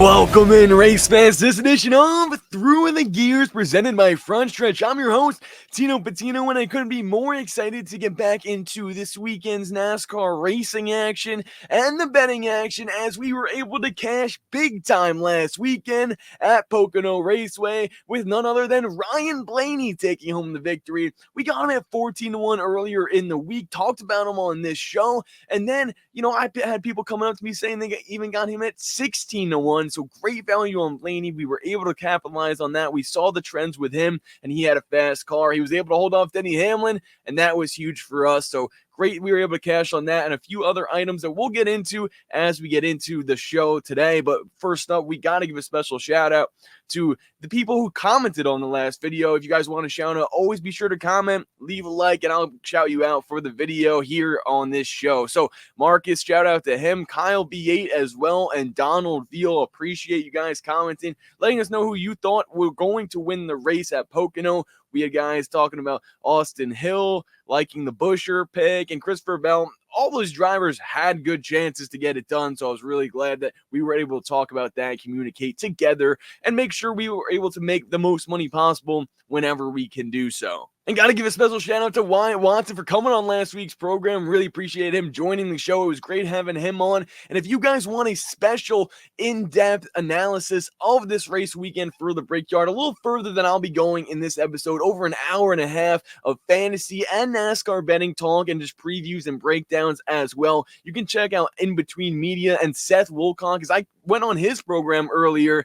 Welcome in, race fans. This edition of Through the Gears presented by Front Stretch. I'm your host, Tino Patino, and I couldn't be more excited to get back into this weekend's NASCAR racing action and the betting action as we were able to cash big time last weekend at Pocono Raceway with none other than Ryan Blaney taking home the victory. We got him at 14-1 earlier in the week, talked about him on this show, and then, I had people coming up to me saying they even got him at 16-1. So great value on Blaney. We were able to capitalize on that. We saw the trends with him, and he had a fast car. He was able to hold off Denny Hamlin, and that was huge for us. So great, we were able to cash on that and a few other items that we'll get into as we get into the show today. But first up, we got to give a special shout out to the people who commented on the last video. If you guys want to shout out, always be sure to comment, leave a like, and I'll shout you out for the video here on this show. So Marcus, shout out to him, Kyle B8 as well, and Donald Veal. Appreciate you guys commenting, letting us know who you thought were going to win the race at Pocono. We had guys talking about Austin Hill, liking the Busher pick, and Christopher Bell. All those drivers had good chances to get it done, so I was really glad that we were able to talk about that, communicate together, and make sure we were able to make the most money possible whenever we can do so. And got to give a special shout out to Wyatt Watson for coming on last week's program. Really appreciate him joining the show. It was great having him on. And if you guys want a special in-depth analysis of this race weekend for the Brickyard, a little further than I'll be going in this episode, over an hour and a half of fantasy and NASCAR betting talk and just previews and breakdowns as well, you can check out In Between Media and Seth Wilcock, because I went on his program earlier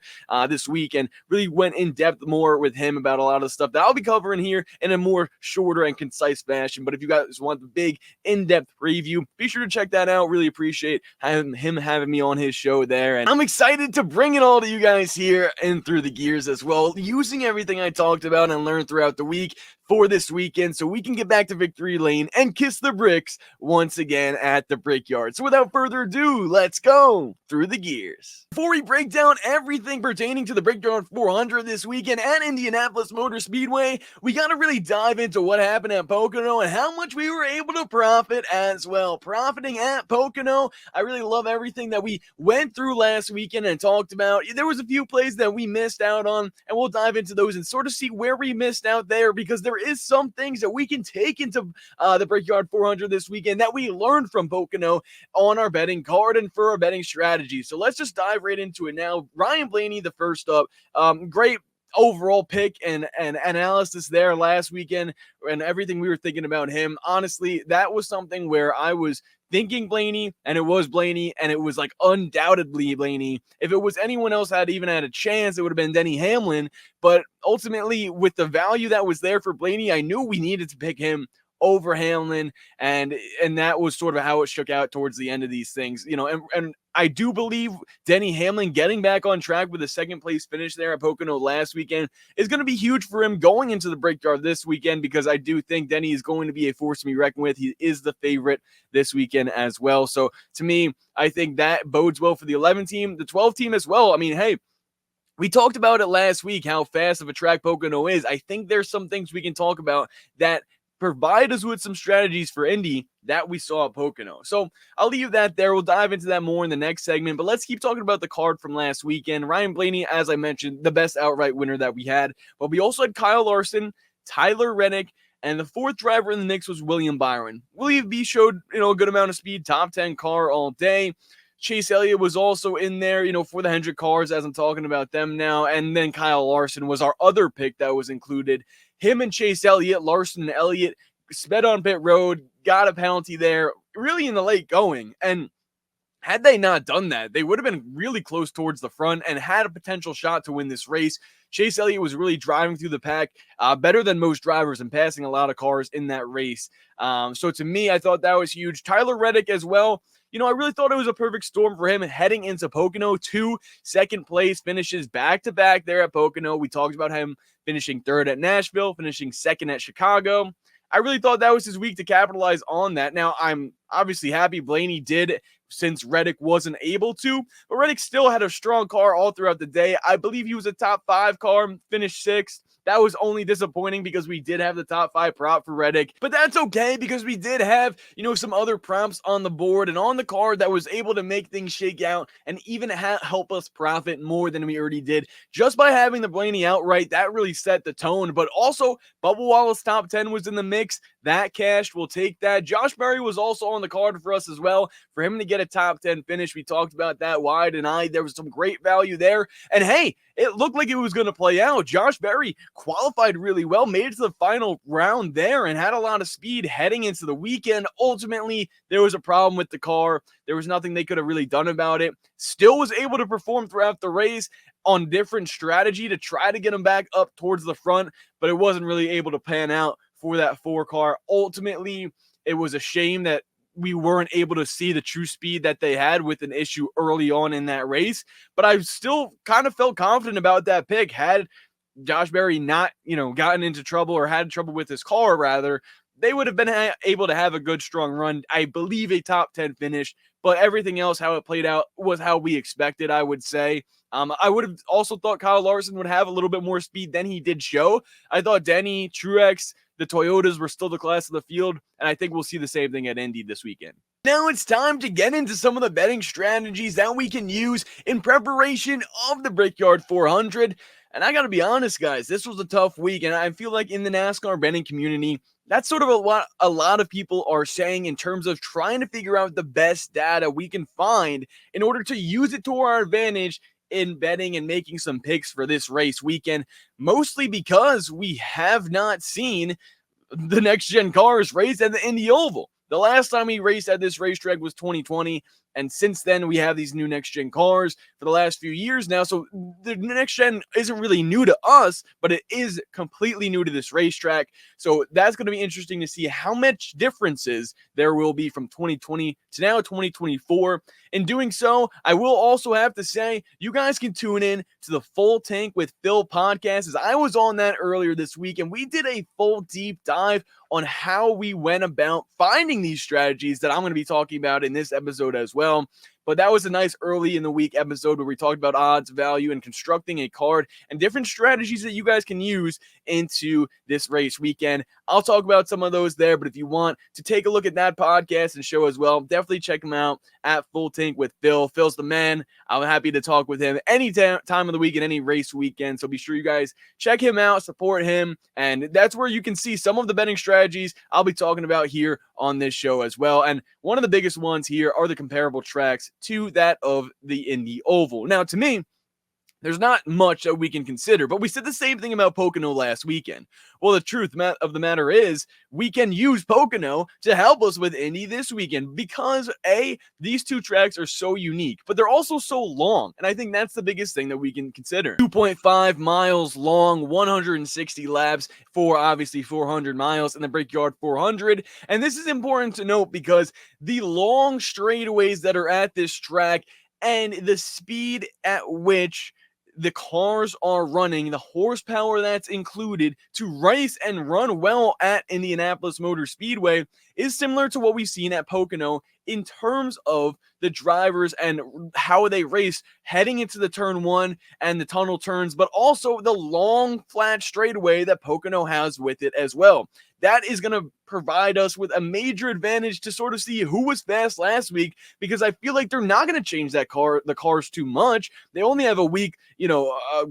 this week and really went in depth more with him about a lot of the stuff that I'll be covering here in a more shorter and concise fashion. But if you guys want the big in-depth preview, be sure to check that out. Really appreciate him having me on his show there, and I'm excited to bring it all to you guys here and Through the Gears as well, using everything I talked about and learned throughout the week for this weekend so we can get back to victory lane and kiss the bricks once again at the Brickyard. So without further ado, let's go Through the Gears. Before we break down everything pertaining to the Brickyard 400 this weekend at Indianapolis Motor Speedway, we got to really dive into what happened at Pocono and how much we were able to profit as well. Profiting at Pocono, I really love everything that we went through last weekend and talked about. There was a few plays that we missed out on, and we'll dive into those and sort of see where we missed out there, because there is some things that we can take into the Brickyard 400 this weekend that we learned from Pocono on our betting card and for our betting strategy. So let's just dive right into it now. Ryan Blaney, the first up, great overall pick and analysis there last weekend and everything we were thinking about him. Honestly, that was something where I was thinking Blaney, and it was Blaney, and it was like undoubtedly Blaney. If it was anyone else that even had a chance, it would have been Denny Hamlin. But ultimately, with the value that was there for Blaney, I knew we needed to pick him over Hamlin, and that was sort of how it shook out towards the end of these things, and I do believe Denny Hamlin getting back on track with a second place finish there at Pocono last weekend is going to be huge for him going into the Brickyard this weekend, because I do think Denny is going to be a force to be reckoned with. He is the favorite this weekend as well. So to me, I think that bodes well for the 11 team, the 12 team as well. I mean, hey, we talked about it last week, how fast of a track Pocono is. I think there's some things we can talk about that provide us with some strategies for Indy that we saw at Pocono. So I'll leave that there. We'll dive into that more in the next segment, but let's keep talking about the card from last weekend. Ryan Blaney, as I mentioned, the best outright winner that we had, but we also had Kyle Larson, Tyler Reddick, and the fourth driver in the mix was William Byron. William B showed, a good amount of speed, top 10 car all day. Chase Elliott was also in there, for the Hendrick cars, as I'm talking about them now. And then Kyle Larson was our other pick that was included. Him and Chase Elliott, Larson and Elliott, sped on pit road, got a penalty there, really in the late going. And had they not done that, they would have been really close towards the front and had a potential shot to win this race. Chase Elliott was really driving through the pack better than most drivers and passing a lot of cars in that race. So to me, I thought that was huge. Tyler Reddick as well. I really thought it was a perfect storm for him heading into Pocono. 2 second place finishes back-to-back there at Pocono. We talked about him finishing third at Nashville, finishing second at Chicago. I really thought that was his week to capitalize on that. Now, I'm obviously happy Blaney did, since Reddick wasn't able to, but Reddick still had a strong car all throughout the day. I believe he was a top 5 car, finished 6th. That was only disappointing because we did have the top 5 prop for Reddick, but that's okay because we did have, some other props on the board and on the card that was able to make things shake out and even help us profit more than we already did just by having the Blaney outright. That really set the tone, but also Bubba Wallace top 10 was in the mix. That cashed. We'll take that. Josh Berry was also on the card for us as well. For him to get a top 10 finish, we talked about that. Why deny? There was some great value there. And hey, it looked like it was going to play out. Josh Berry qualified really well, made it to the final round there, and had a lot of speed heading into the weekend. Ultimately, there was a problem with the car. There was nothing they could have really done about it. Still was able to perform throughout the race on different strategy to try to get him back up towards the front, but it wasn't really able to pan out for that 4 car. Ultimately, it was a shame that we weren't able to see the true speed that they had with an issue early on in that race, but I still kind of felt confident about that pick. Had Josh Berry not, gotten into trouble or had trouble with his car, rather, they would have been able to have a good, strong run. I believe a top 10 finish, but everything else, how it played out, was how we expected, I would say. I would have also thought Kyle Larson would have a little bit more speed than he did show. I thought Denny, Truex, the Toyotas were still the class of the field, and I think we'll see the same thing at Indy this weekend. Now it's time to get into some of the betting strategies that we can use in preparation of the Brickyard 400. And I got to be honest, guys, this was a tough week, and I feel like in the NASCAR betting community, that's sort of what a lot of people are saying in terms of trying to figure out the best data we can find in order to use it to our advantage in betting and making some picks for this race weekend, mostly because we have not seen the next gen cars race at the Indy Oval. The last time we raced at this racetrack was 2020, and since then we have these new next gen cars for the last few years now. So the next gen isn't really new to us, but it is completely new to this racetrack. So that's going to be interesting to see how much differences there will be from 2020 to now 2024. In doing so, I will also have to say you guys can tune in to the Full Tank with Phil podcast, as I was on that earlier this week, and we did a full deep dive on how we went about finding these strategies that I'm going to be talking about in this episode as well. But that was a nice early in the week episode where we talked about odds, value, and constructing a card and different strategies that you guys can use into this race weekend. I'll talk about some of those there, but if you want to take a look at that podcast and show as well, definitely check them out at Full Tank with Phil. Phil's the man. I'm happy to talk with him any time of the week and any race weekend. So be sure you guys check him out, support him, and that's where you can see some of the betting strategies I'll be talking about here on this show as well. And one of the biggest ones here are the comparable tracks to that of the Indy Oval. Now, to me, there's not much that we can consider, but we said the same thing about Pocono last weekend. Well, the truth of the matter is we can use Pocono to help us with Indy this weekend because, A, these two tracks are so unique, but they're also so long, and I think that's the biggest thing that we can consider. 2.5 miles long, 160 laps for obviously 400 miles in the Brickyard 400, and this is important to note because the long straightaways that are at this track and the speed at which the cars are running, the horsepower that's included to race and run well at Indianapolis Motor Speedway is similar to what we've seen at Pocono in terms of the drivers and how they race heading into the turn one and the tunnel turns, but also the long flat straightaway that Pocono has with it as well. That is going to provide us with a major advantage to sort of see who was fast last week, because I feel like they're not going to change the cars too much. They only have a week,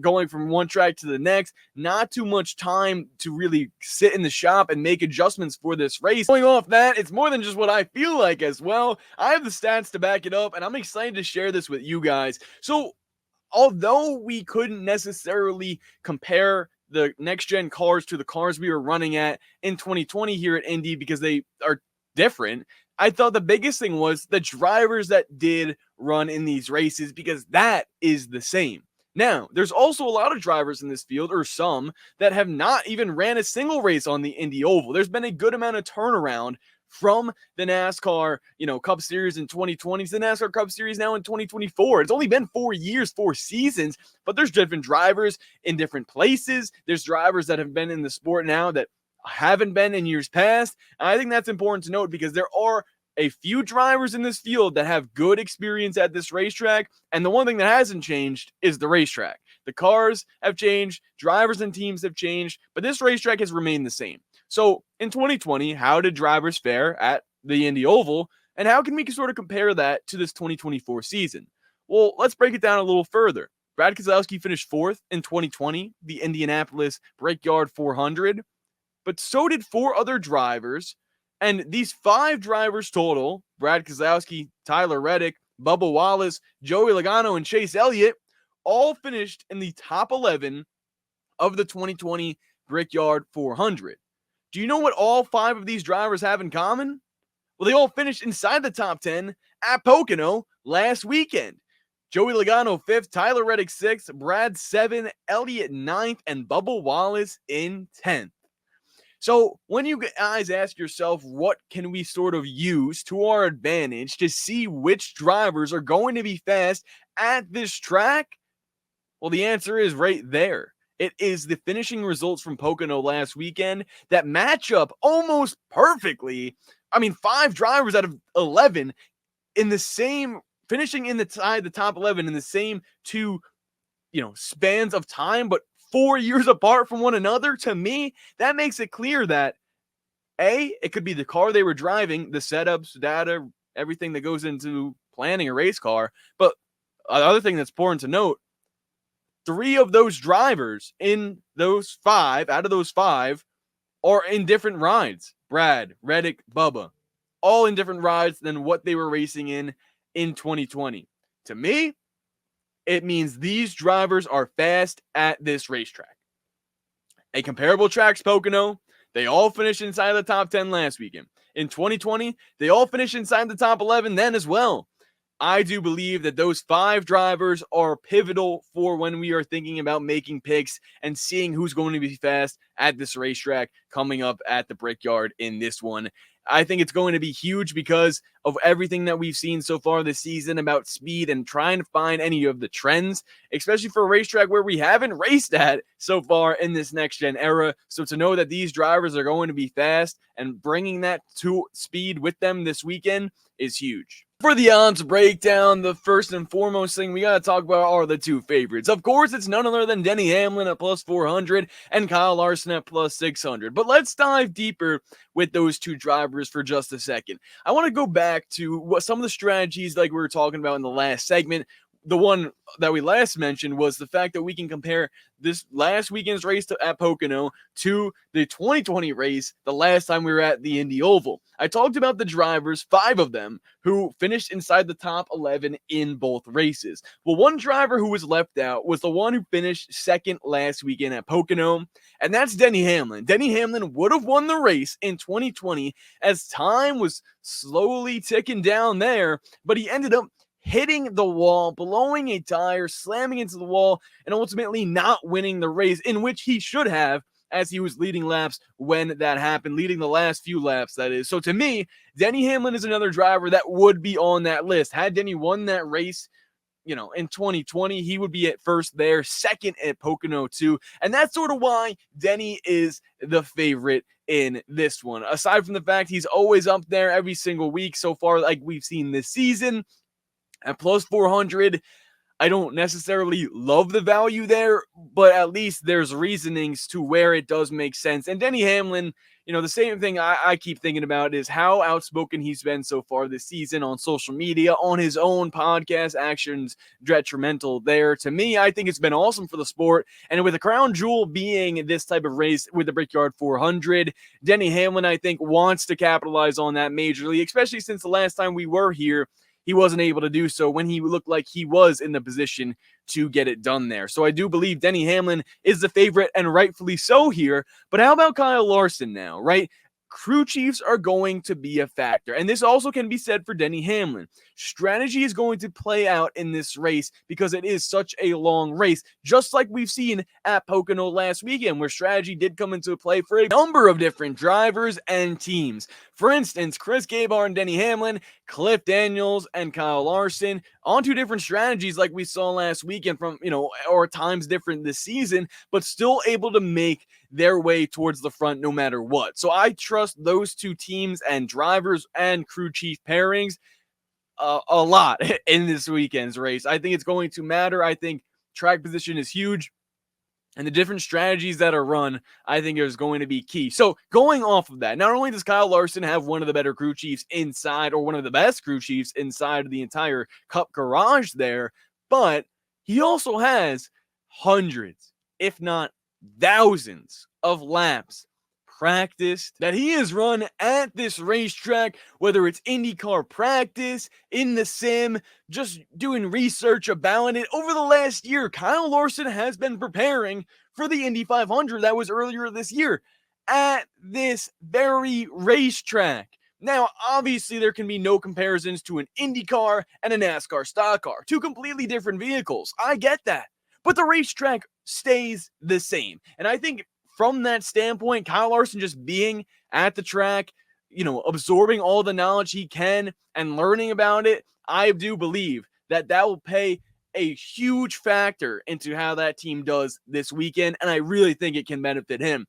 going from one track to the next, not too much time to really sit in the shop and make adjustments for this race. Going off that, it's more than just what I feel like as well. I have the stats to back it up, and I'm excited to share this with you guys. So although we couldn't necessarily compare the next-gen cars to the cars we were running at in 2020 here at Indy because they are different, I thought the biggest thing was the drivers that did run in these races, because that is the same. Now, there's also a lot of drivers in this field, or some, that have not even ran a single race on the Indy Oval. There's been a good amount of turnaround from the NASCAR, Cup Series in 2020 to the NASCAR Cup Series now in 2024. It's only been 4 years, 4 seasons, but there's different drivers in different places. There's drivers that have been in the sport now that haven't been in years past. And I think that's important to note because there are a few drivers in this field that have good experience at this racetrack. And the one thing that hasn't changed is the racetrack. The cars have changed, drivers and teams have changed, but this racetrack has remained the same. So in 2020, how did drivers fare at the Indy Oval, and how can we sort of compare that to this 2024 season? Well, let's break it down a little further. Brad Keselowski finished 4th in 2020, the Indianapolis Brickyard 400, but so did 4 other drivers, and these 5 drivers total, Brad Keselowski, Tyler Reddick, Bubba Wallace, Joey Logano, and Chase Elliott, all finished in the top 11 of the 2020 Brickyard 400. Do you know what all 5 of these drivers have in common? Well, they all finished inside the top 10 at Pocono last weekend. Joey Logano 5th, Tyler Reddick 6th, Brad 7th, Elliott 9th, and Bubba Wallace in 10th. So when you guys ask yourself, what can we sort of use to our advantage to see which drivers are going to be fast at this track? Well, the answer is right there. It is the finishing results from Pocono last weekend that match up almost perfectly. 5 drivers out of 11 in the same, finishing in the top 11 in the same 2, spans of time, but 4 years apart from one another. To me, that makes it clear that it could be the car they were driving, the setups, data, everything that goes into planning a race car. But another thing that's important to note, 3 of those drivers in those 5, out of those 5, are in different rides. Brad, Reddick, Bubba, all in different rides than what they were racing in 2020. To me, it means these drivers are fast at this racetrack. A comparable track's Pocono. They all finished inside the top 10 last weekend. In 2020, they all finished inside the top 11 then as well. I do believe that those 5 drivers are pivotal for when we are thinking about making picks and seeing who's going to be fast at this racetrack coming up at the Brickyard in this one. I think it's going to be huge because of everything that we've seen so far this season about speed and trying to find any of the trends, especially for a racetrack where we haven't raced at so far in this next-gen era. So to know that these drivers are going to be fast and bringing that to speed with them this weekend is huge. For the odds breakdown, the first and foremost thing we got to talk about are the 2 favorites. Of course, it's none other than Denny Hamlin at plus 400 and Kyle Larson at plus 600. But let's dive deeper with those 2 drivers for just a second. I want to go back to what some of the strategies like we were talking about in the last segment. The one that we last mentioned was the fact that we can compare this last weekend's race at Pocono to the 2020 race the last time we were at the Indy Oval. I talked about the drivers, 5 of them, who finished inside the top 11 in both races. Well, one driver who was left out was the one who finished second last weekend at Pocono, and that's Denny Hamlin. Denny Hamlin would have won the race in 2020 as time was slowly ticking down there, but he ended up hitting the wall, blowing a tire, slamming into the wall, and ultimately not winning the race, in which he should have, as he was leading laps when that happened, leading the last few laps, that is. So to me, Denny Hamlin is another driver that would be on that list. Had Denny won that race, in 2020, he would be at first there, second at Pocono too. And that's sort of why Denny is the favorite in this one. Aside from the fact he's always up there every single week so far, like we've seen this season, at plus 400, I don't necessarily love the value there, but at least there's reasonings to where it does make sense. And Denny Hamlin, the same thing I keep thinking about is how outspoken he's been so far this season on social media, on his own podcast, actions detrimental there. To me, I think it's been awesome for the sport. And with the crown jewel being this type of race with the Brickyard 400, Denny Hamlin, I think, wants to capitalize on that majorly, especially since the last time we were here, he wasn't able to do so when he looked like he was in the position to get it done there. So I do believe Denny Hamlin is the favorite, and rightfully so here. But how about Kyle Larson now, right? Crew chiefs are going to be a factor. And this also can be said for Denny Hamlin. Strategy is going to play out in this race because it is such a long race, just like we've seen at Pocono last weekend, where strategy did come into play for a number of different drivers and teams. For instance, Chris Gabehart and Denny Hamlin, Cliff Daniels and Kyle Larson on 2 different strategies like we saw last weekend from, or times different this season, but still able to make their way towards the front no matter what. So I trust those 2 teams and drivers and crew chief pairings a lot in this weekend's race. I think it's going to matter. I think track position is huge. And the different strategies that are run, I think, is going to be key. So going off of that, not only does Kyle Larson have one of the better crew chiefs inside, or one of the best crew chiefs inside of the entire Cup garage there, but he also has hundreds, if not thousands, of laps practiced that he has run at this racetrack, whether it's IndyCar practice, in the sim, just doing research about it. Over the last year, Kyle Larson has been preparing for the Indy 500 that was earlier this year at this very racetrack. Now, obviously, there can be no comparisons to an IndyCar and a NASCAR stock car. Two completely different vehicles. I get that. But the racetrack stays the same. And I think from that standpoint, Kyle Larson just being at the track, absorbing all the knowledge he can and learning about it, I do believe that will play a huge factor into how that team does this weekend, and I really think it can benefit him.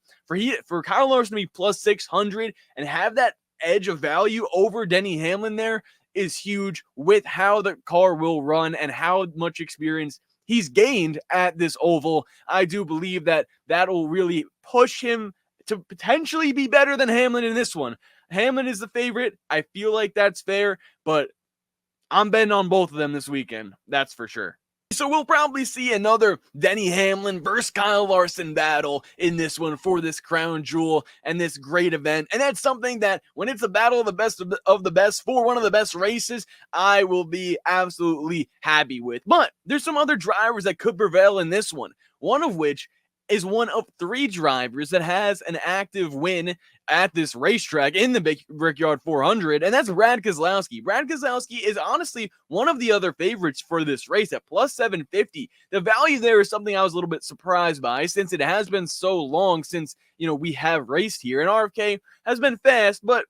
For Kyle Larson to be plus 600 and have that edge of value over Denny Hamlin there is huge with how the car will run and how much experience he's gained at this oval. I do believe that will really push him to potentially be better than Hamlin in this one. Hamlin is the favorite. I feel like that's fair, but I'm betting on both of them this weekend. That's for sure. So we'll probably see another Denny Hamlin versus Kyle Larson battle in this one for this crown jewel and this great event. And that's something that when it's a battle of the best for one of the best races, I will be absolutely happy with. But there's some other drivers that could prevail in this one. One of which is one of 3 drivers that has an active win at this racetrack in the Brickyard 400, and that's Brad Keselowski. Brad Keselowski is honestly one of the other favorites for this race at plus 750. The value there is something I was a little bit surprised by, since it has been so long since, we have raced here, and RFK has been fast, but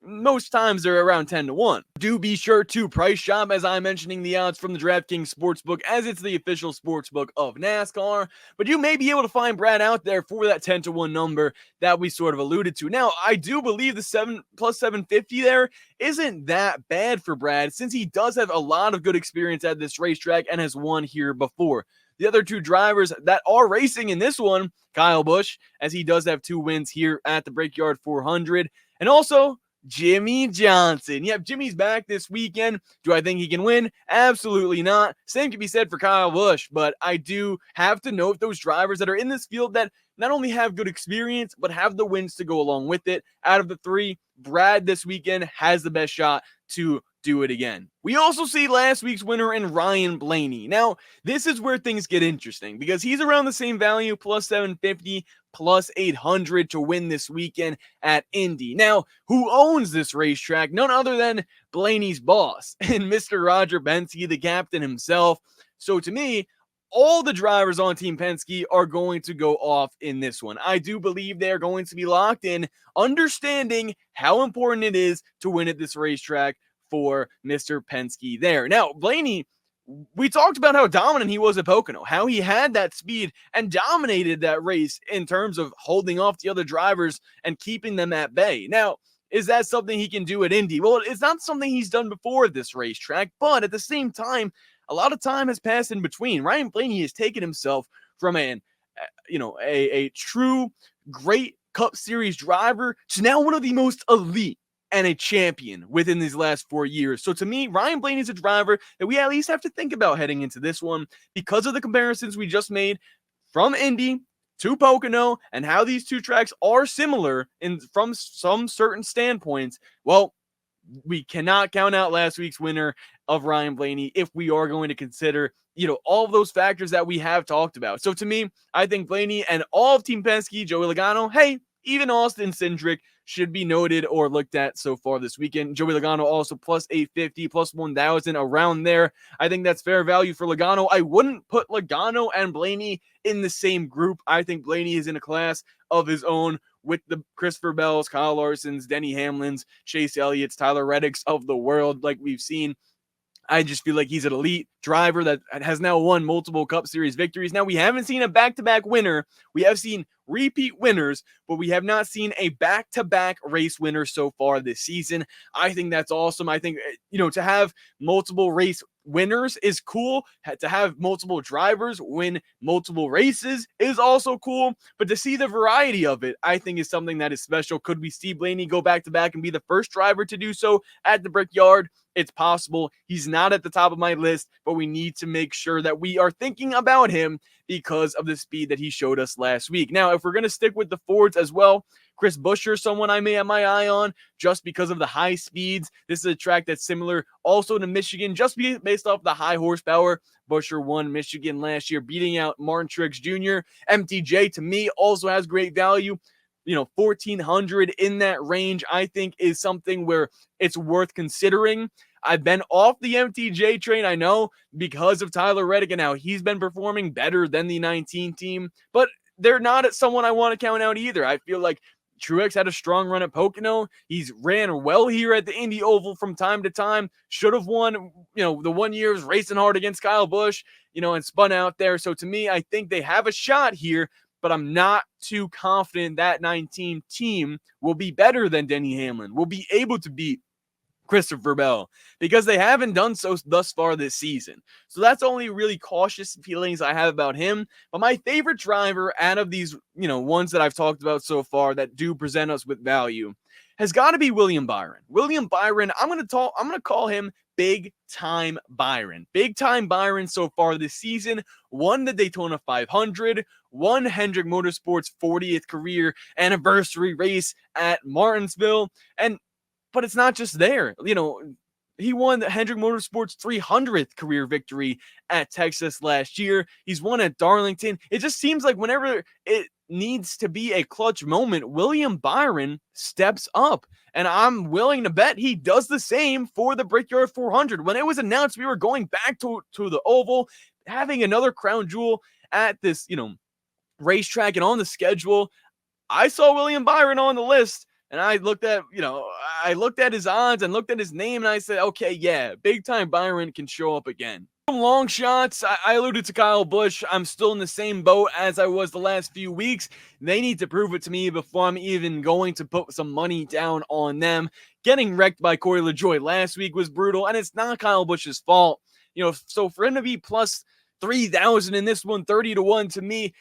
most times they're around 10-1. Do be sure to price shop as I'm mentioning the odds from the DraftKings Sportsbook, as it's the official sportsbook of NASCAR. But you may be able to find Brad out there for that 10-1 number that we sort of alluded to. Now, I do believe the plus 750 there isn't that bad for Brad, since he does have a lot of good experience at this racetrack and has won here before. The other 2 drivers that are racing in this one, Kyle Busch, as he does have 2 wins here at the Brickyard 400, and also Jimmy Johnson. Yep, Jimmy's back this weekend. Do I think he can win? Absolutely not. Same can be said for Kyle Busch, but I do have to note those drivers that are in this field that not only have good experience, but have the wins to go along with it. Out of the 3, Brad this weekend has the best shot to do it again. We also see last week's winner in Ryan Blaney. Now, this is where things get interesting, because he's around the same value, plus 750, plus 800 to win this weekend at Indy. Now, who owns this racetrack? None other than Blaney's boss and Mr. Roger Penske, the captain himself. So to me, all the drivers on Team Penske are going to go off in this one. I do believe they're going to be locked in, understanding how important it is to win at this racetrack for Mr. Penske there. Now, Blaney, we talked about how dominant he was at Pocono, how he had that speed and dominated that race in terms of holding off the other drivers and keeping them at bay. Now, is that something he can do at Indy? Well, it's not something he's done before at this racetrack, but at the same time, a lot of time has passed in between. Ryan Blaney has taken himself from a true great Cup Series driver to now one of the most elite and a champion within these last 4 years. So to me, Ryan Blaney is a driver that we at least have to think about heading into this one, because of the comparisons we just made from Indy to Pocono and how these 2 tracks are similar from some certain standpoints. Well, we cannot count out last week's winner of Ryan Blaney if we are going to consider, all of those factors that we have talked about. So to me, I think Blaney and all of Team Penske, Joey Logano, hey, even Austin Cindric should be noted or looked at so far this weekend. Joey Logano also plus 850, plus 1,000, around there. I think that's fair value for Logano. I wouldn't put Logano and Blaney in the same group. I think Blaney is in a class of his own with the Christopher Bells, Kyle Larsons, Denny Hamlins, Chase Elliott's, Tyler Reddick's of the world, like we've seen. I just feel like he's an elite driver that has now won multiple Cup Series victories. Now, we haven't seen a back-to-back winner. We have seen repeat winners, but we have not seen a back-to-back race winner so far this season. I think that's awesome. I think, to have multiple race winners is cool. To have multiple drivers win multiple races is also cool. But to see the variety of it, I think is something that is special. Could we see Blaney go back-to-back and be the first driver to do so at the Brickyard? It's possible. He's not at the top of my list, but we need to make sure that we are thinking about him because of the speed that he showed us last week. Now, if we're going to stick with the Fords as well, Chris Buescher, someone I may have my eye on just because of the high speeds. This is a track that's similar also to Michigan, just based off the high horsepower. Buescher won Michigan last year, beating out Martin Truex Jr. MTJ, to me, also has great value. 1,400 in that range, I think, is something where it's worth considering. I've been off the MTJ train, I know, because of Tyler Reddick, and now he's been performing better than the 19 team, but they're not someone I want to count out either. I feel like Truex had a strong run at Pocono. He's ran well here at the Indy Oval from time to time. Should have won, the 1 year was racing hard against Kyle Busch, and spun out there. So to me, I think they have a shot here, but I'm not too confident that 19 team will be better than Denny Hamlin, will be able to beat Christopher Bell, because they haven't done so thus far this season. So that's only really cautious feelings I have about him. But my favorite driver out of these, ones that I've talked about so far that do present us with value has got to be William Byron. William Byron, I'm going to call him Big Time Byron. Big Time Byron so far this season won the Daytona 500, won Hendrick Motorsports' 40th career anniversary race at Martinsville, but it's not just there. He won the Hendrick Motorsports' 300th career victory at Texas last year. He's won at Darlington. It just seems like whenever it needs to be a clutch moment, William Byron steps up. And I'm willing to bet he does the same for the Brickyard 400. When it was announced we were going back to the Oval, having another crown jewel at this, racetrack and on the schedule, I saw William Byron on the list. And I looked at his odds and looked at his name and I said, okay, yeah, Big Time Byron can show up again. Some long shots. I alluded to Kyle Busch. I'm still in the same boat as I was the last few weeks. They need to prove it to me before I'm even going to put some money down on them. Getting wrecked by Corey LaJoie last week was brutal, and it's not Kyle Busch's fault. So for him to be plus 3,000 in this one, 30-1 to me,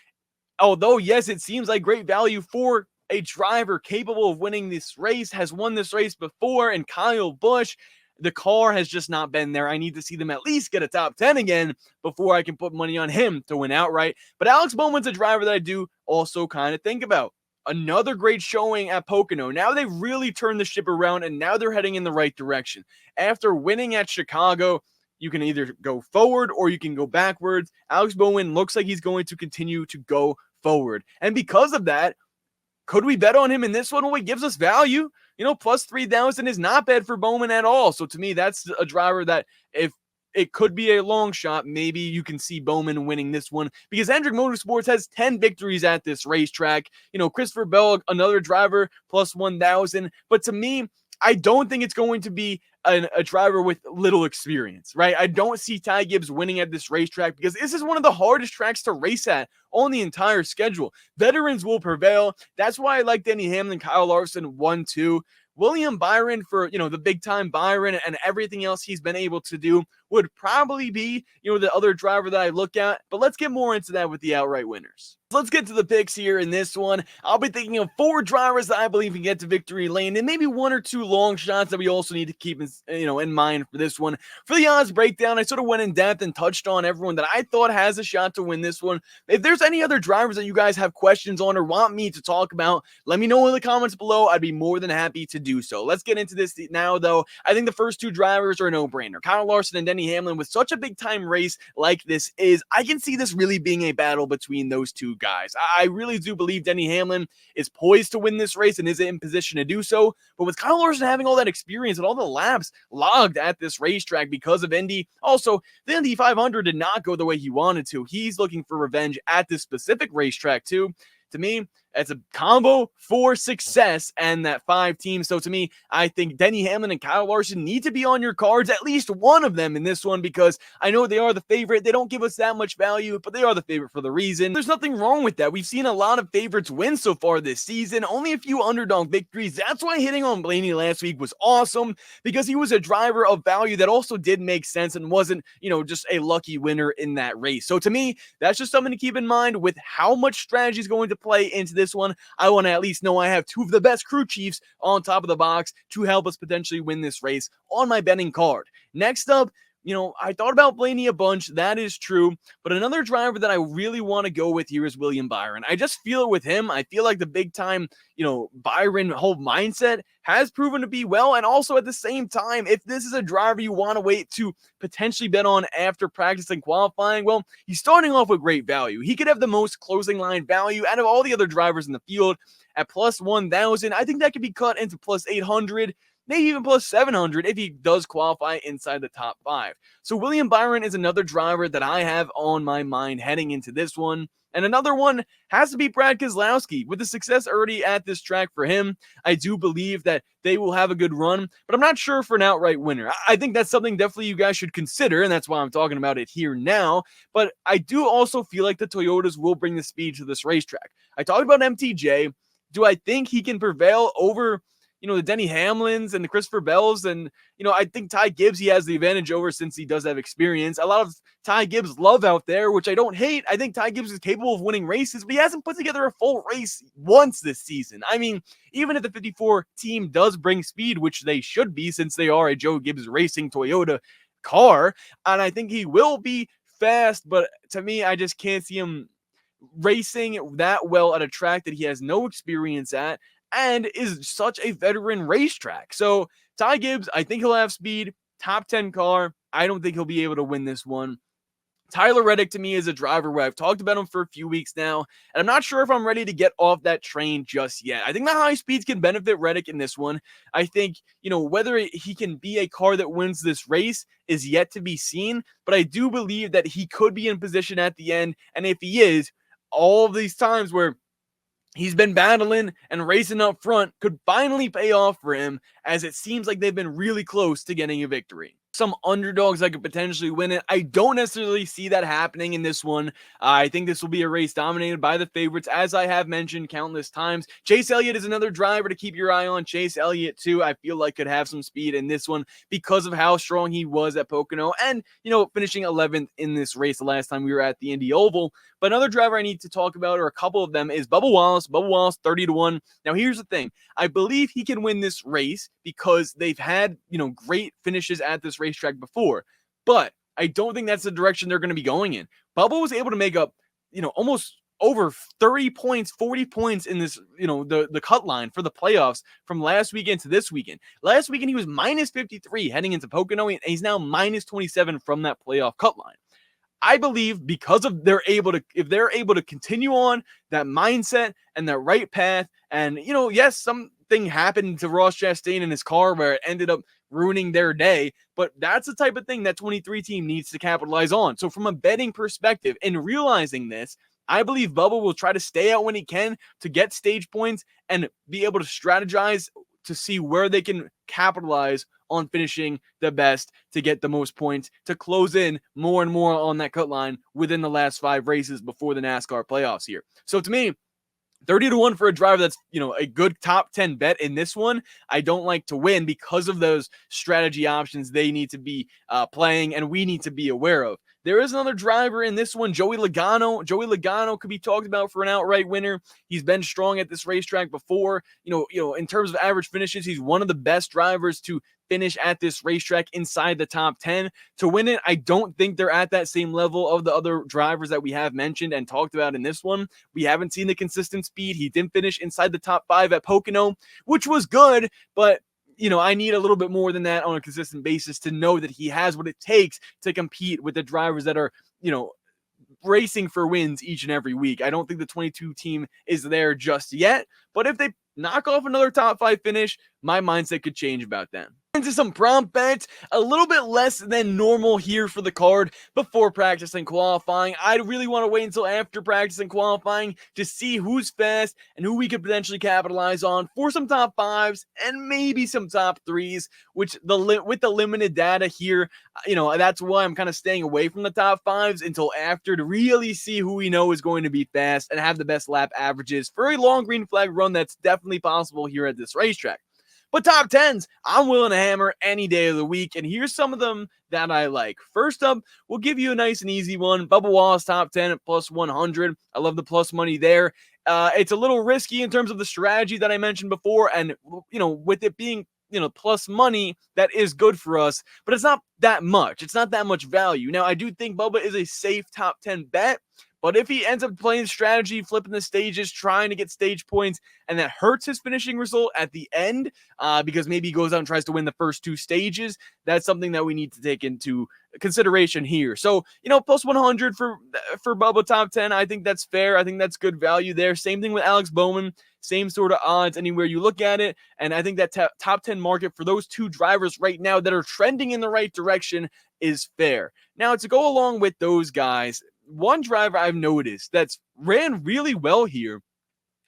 although yes, it seems like great value for a driver capable of winning this race, has won this race before, and Kyle Busch, the car has just not been there. I need to see them at least get a top 10 again before I can put money on him to win outright. But Alex Bowman's a driver that I do also kind of think about. Another great showing at Pocono. Now they really turned the ship around, and now they're heading in the right direction. After winning at Chicago, you can either go forward or you can go backwards. Alex Bowman looks like he's going to continue to go forward. And because of that, could we bet on him in this one? Well, he gives us value. Plus 3,000 is not bad for Bowman at all. So to me, that's a driver that if it could be a long shot, maybe you can see Bowman winning this one, because Hendrick Motorsports has 10 victories at this racetrack. Christopher Bell, another driver, plus 1,000. But to me, I don't think it's going to be a driver with little experience, right? I don't see Ty Gibbs winning at this racetrack because this is one of the hardest tracks to race at on the entire schedule. Veterans will prevail. That's why I like Denny Hamlin, Kyle Larson 1-2. William Byron for, the Big Time Byron and everything else he's been able to do would probably be, the other driver that I look at. But let's get more into that with the outright winners. Let's get to the picks here in this one. I'll be thinking of 4 drivers that I believe can get to victory lane, and maybe 1 or 2 long shots that we also need to keep in mind for this one. For the odds breakdown, I sort of went in depth and touched on everyone that I thought has a shot to win this one. If there's any other drivers that you guys have questions on or want me to talk about, let me know in the comments below. I'd be more than happy to do so. Let's get into this now, though. I think the first 2 drivers are a no-brainer. Kyle Larson and Denny Hamlin, with such a big-time race like this I can see this really being a battle between those 2 guys. I really do believe Denny Hamlin is poised to win this race and is in position to do so. But with Kyle Larson having all that experience and all the laps logged at this racetrack because of Indy, also, the Indy 500 did not go the way he wanted to. He's looking for revenge at this specific racetrack, too. To me, That's a combo for success and that 5 teams. So to me, I think Denny Hamlin and Kyle Larson need to be on your cards, at least one of them in this one, because I know they are the favorite. They don't give us that much value, but they are the favorite for the reason. There's nothing wrong with that. We've seen a lot of favorites win so far this season, only a few underdog victories. That's why hitting on Blaney last week was awesome, because he was a driver of value that also did make sense and wasn't, just a lucky winner in that race. So to me, that's just something to keep in mind with how much strategy is going to play into this one. I want to at least know I have 2 of the best crew chiefs on top of the box to help us potentially win this race on my betting card. Next up, I thought about Blaney a bunch. That is true. But another driver that I really want to go with here is William Byron. I just feel it with him. I feel like the big time, Byron whole mindset has proven to be well. And also at the same time, if this is a driver you want to wait to potentially bet on after practice and qualifying, well, he's starting off with great value. He could have the most closing line value out of all the other drivers in the field at plus 1,000. I think that could be cut into plus 800. Maybe even plus 700 if he does qualify inside the top 5. So William Byron is another driver that I have on my mind heading into this one. And another one has to be Brad Keselowski. With the success already at this track for him, I do believe that they will have a good run, but I'm not sure for an outright winner. I think that's something definitely you guys should consider, and that's why I'm talking about it here now. But I do also feel like the Toyotas will bring the speed to this racetrack. I talked about MTJ. Do I think he can prevail over the Denny Hamlins and the Christopher Bells? And, I think Ty Gibbs, he has the advantage over since he does have experience. A lot of Ty Gibbs love out there, which I don't hate. I think Ty Gibbs is capable of winning races, but he hasn't put together a full race once this season. I mean, even if the 54 team does bring speed, which they should be since they are a Joe Gibbs Racing Toyota car, and I think he will be fast, but to me, I just can't see him racing that well at a track that he has no experience at and is such a veteran racetrack. So Ty Gibbs, I think he'll have speed, top 10 car. I don't think he'll be able to win this one. Tyler Reddick to me is a driver where I've talked about him for a few weeks now, and I'm not sure if I'm ready to get off that train just yet. I think the high speeds can benefit Reddick in this one. I think, whether he can be a car that wins this race is yet to be seen, but I do believe that he could be in position at the end, and if he is, all of these times where he's been battling and racing up front could finally pay off for him, as it seems like they've been really close to getting a victory. Some underdogs that could potentially win it. I don't necessarily see that happening in this one. I think this will be a race dominated by the favorites, as I have mentioned countless times. Chase Elliott is another driver to keep your eye on. Chase Elliott, too, I feel like could have some speed in this one because of how strong he was at Pocono and, finishing 11th in this race the last time we were at the Indy Oval. But another driver I need to talk about, or a couple of them, is Bubba Wallace. Bubba Wallace, 30-1. Now, here's the thing. I believe he can win this race because they've had, great finishes at this racetrack before. But I don't think that's the direction they're going to be going in. Bubba was able to make up, almost over 30 points, 40 points in this, the cut line for the playoffs from last weekend to this weekend. Last weekend, he was minus 53 heading into Pocono, and he's now minus 27 from that playoff cut line. I believe because of if they're able to continue on that mindset and that right path, and yes, something happened to Ross Chastain in his car where it ended up ruining their day, but that's the type of thing that 23 team needs to capitalize on. So from a betting perspective and realizing this, I believe Bubba will try to stay out when he can to get stage points and be able to strategize to see where they can capitalize on finishing the best to get the most points to close in more and more on that cut line within the last 5 races before the NASCAR playoffs here. So to me, 30-1 for a driver that's, a good top 10 bet in this one. I don't like to win because of those strategy options they need to be playing and we need to be aware of. There is another driver in this one, Joey Logano. Joey Logano could be talked about for an outright winner. He's been strong at this racetrack before. In terms of average finishes, he's one of the best drivers to finish at this racetrack inside the top 10. To win it, I don't think they're at that same level of the other drivers that we have mentioned and talked about in this one. We haven't seen the consistent speed. He didn't finish inside the top 5 at Pocono, which was good, but I need a little bit more than that on a consistent basis to know that he has what it takes to compete with the drivers that are, racing for wins each and every week. I don't think the 22 team is there just yet, but if they knock off another top 5 finish, my mindset could change about them. into some prompt bets, a little bit less than normal here for the card before practice and qualifying. I really want to wait until after practice and qualifying to see who's fast and who we could potentially capitalize on for some top fives and maybe some top threes, which with the limited data here, that's why I'm kind of staying away from the top fives until after to really see who we know is going to be fast and have the best lap averages for a long green flag run that's definitely possible here at this racetrack. But top 10s, I'm willing to hammer any day of the week, and here's some of them that I like. First up, we'll give you a nice and easy one. Bubba Wallace top 10 at plus 100. I love the plus money there. It's a little risky in terms of the strategy that I mentioned before, and with it being plus money, that is good for us, but it's not that much. It's not that much value. Now, I do think Bubba is a safe top 10 bet, but if he ends up playing strategy, flipping the stages, trying to get stage points, and that hurts his finishing result at the end, because maybe he goes out and tries to win the first two stages, that's something that we need to take into consideration here. So, plus 100 for Bubba top 10, I think that's fair. I think that's good value there. Same thing with Alex Bowman. Same sort of odds anywhere you look at it. And I think that top 10 market for those two drivers right now that are trending in the right direction is fair. Now, to go along with those guys, one driver I've noticed that's ran really well here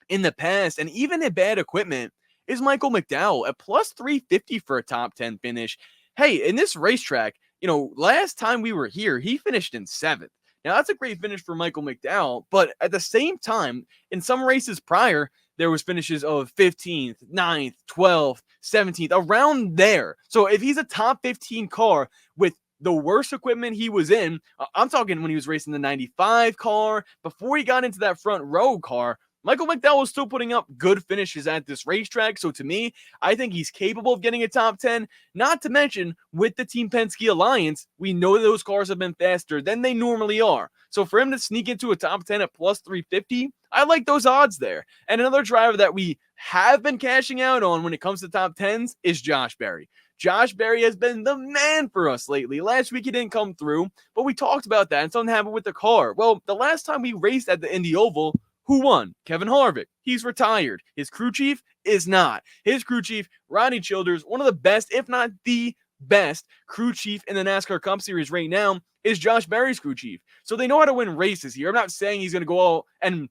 in the past and even in bad equipment is Michael McDowell at plus 350 for a top 10 finish. Hey, in this racetrack, last time we were here, he finished in 7th. Now, that's a great finish for Michael McDowell, but at the same time, in some races prior, there was finishes of 15th, 9th, 12th, 17th, around there. So if he's a top 15 car with the worst equipment he was in, I'm talking when he was racing the 95 car, before he got into that front row car, Michael McDowell was still putting up good finishes at this racetrack. So to me, I think he's capable of getting a top 10, not to mention with the Team Penske Alliance, we know those cars have been faster than they normally are. So for him to sneak into a top 10 at plus 350, I like those odds there. And another driver that we have been cashing out on when it comes to top 10s is Josh Berry. Josh Berry has been the man for us lately. Last week he didn't come through, but we talked about that and something happened with the car. Well, the last time we raced at the Indy Oval, who won? Kevin Harvick. He's retired. His crew chief is not. His crew chief, Rodney Childers, one of the best, if not the best crew chief in the NASCAR Cup Series right now, is Josh Berry's crew chief. So they know how to win races here. I'm not saying he's going to go out and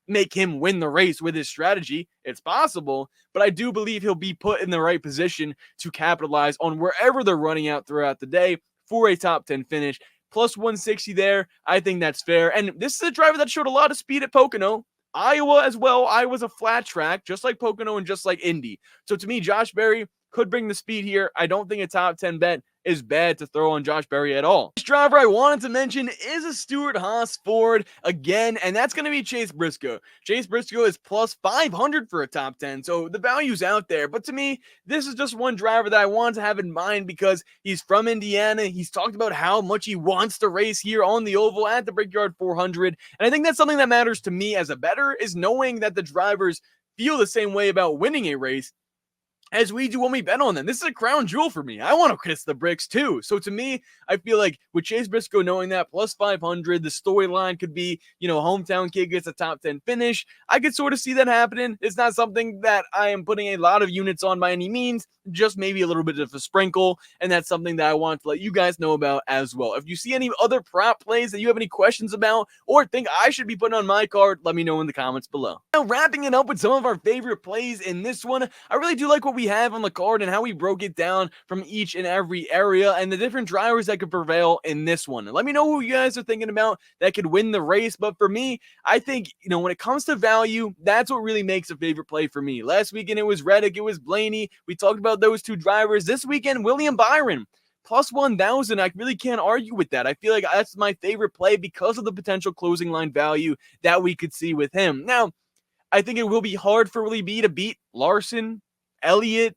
make him win the race with his strategy. It's possible, but I do believe he'll be put in the right position to capitalize on wherever they're running out throughout the day for a top 10 finish. Plus 160 there, I think that's fair. And this is a driver that showed a lot of speed at Pocono. Iowa as well. Iowa's a flat track, just like Pocono and just like Indy. So to me, Josh Berry could bring the speed here. I don't think a top 10 bet is bad to throw on Josh Berry at all. This driver I wanted to mention is a Stewart-Haas Ford again, and that's going to be Chase Briscoe. Chase Briscoe is plus 500 for a top 10, so the value's out there. But to me, this is just one driver that I wanted to have in mind because he's from Indiana. He's talked about how much he wants to race here on the oval at the Brickyard 400, and I think that's something that matters to me as a bettor, is knowing that the drivers feel the same way about winning a race as we do when we bet on them. This is a crown jewel for me. I want to kiss the bricks too. So to me, I feel like with Chase Briscoe knowing that, plus 500, the storyline could be, hometown kid gets a top 10 finish. I could sort of see that happening. It's not something that I am putting a lot of units on by any means, just maybe a little bit of a sprinkle. And that's something that I want to let you guys know about as well. If you see any other prop plays that you have any questions about or think I should be putting on my card, let me know in the comments below. Now, wrapping it up with some of our favorite plays in this one, I really do like what we have on the card and how we broke it down from each and every area and the different drivers that could prevail in this one. Let me know who you guys are thinking about that could win the race. But for me, I think, when it comes to value, that's what really makes a favorite play for me. Last weekend, it was Reddick, it was Blaney. We talked about those two drivers. This weekend, William Byron. Plus 1,000, I really can't argue with that. I feel like that's my favorite play because of the potential closing line value that we could see with him. Now, I think it will be hard for Willie B to beat Larson, Elliott.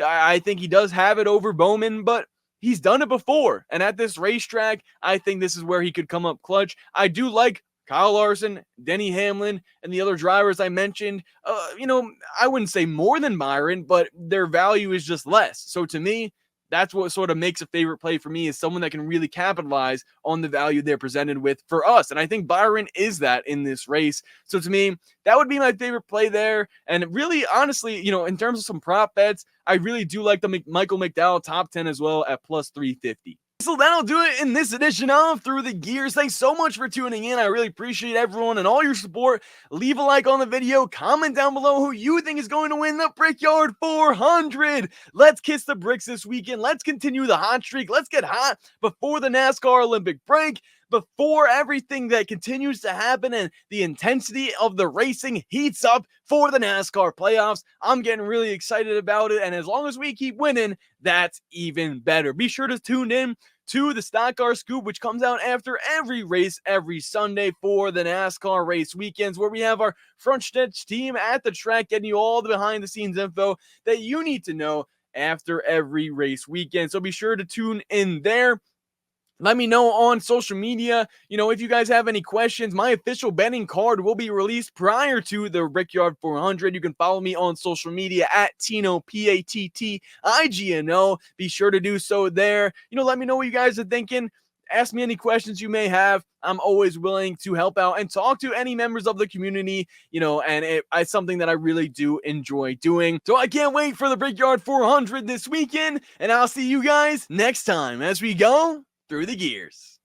I think he does have it over Bowman, but he's done it before. And at this racetrack, I think this is where he could come up clutch. I do like Kyle Larson, Denny Hamlin, and the other drivers I mentioned. I wouldn't say more than Byron, but their value is just less. So to me, that's what sort of makes a favorite play for me, is someone that can really capitalize on the value they're presented with for us. And I think Byron is that in this race. So to me, that would be my favorite play there. And really, honestly, in terms of some prop bets, I really do like the Michael McDowell top 10 as well at plus 350. So that'll do it in this edition of Through the Gears. Thanks so much for tuning in. I really appreciate everyone and all your support. Leave a like on the video. Comment down below who you think is going to win the Brickyard 400. Let's kiss the bricks this weekend. Let's continue the hot streak. Let's get hot before the NASCAR Olympic break, before everything that continues to happen and the intensity of the racing heats up for the NASCAR playoffs. I'm getting really excited about it, and as long as we keep winning, that's even better. Be sure to tune in to the Stock Car Scoop, which comes out after every race every Sunday for the NASCAR race weekends, where we have our front stretch team at the track getting you all the behind-the-scenes info that you need to know after every race weekend. So be sure to tune in there. Let me know on social media, if you guys have any questions. My official betting card will be released prior to the Brickyard 400. You can follow me on social media at Tino, PATTIGNO. Be sure to do so there. Let me know what you guys are thinking. Ask me any questions you may have. I'm always willing to help out and talk to any members of the community, and it's something that I really do enjoy doing. So I can't wait for the Brickyard 400 this weekend, and I'll see you guys next time as we go through the gears.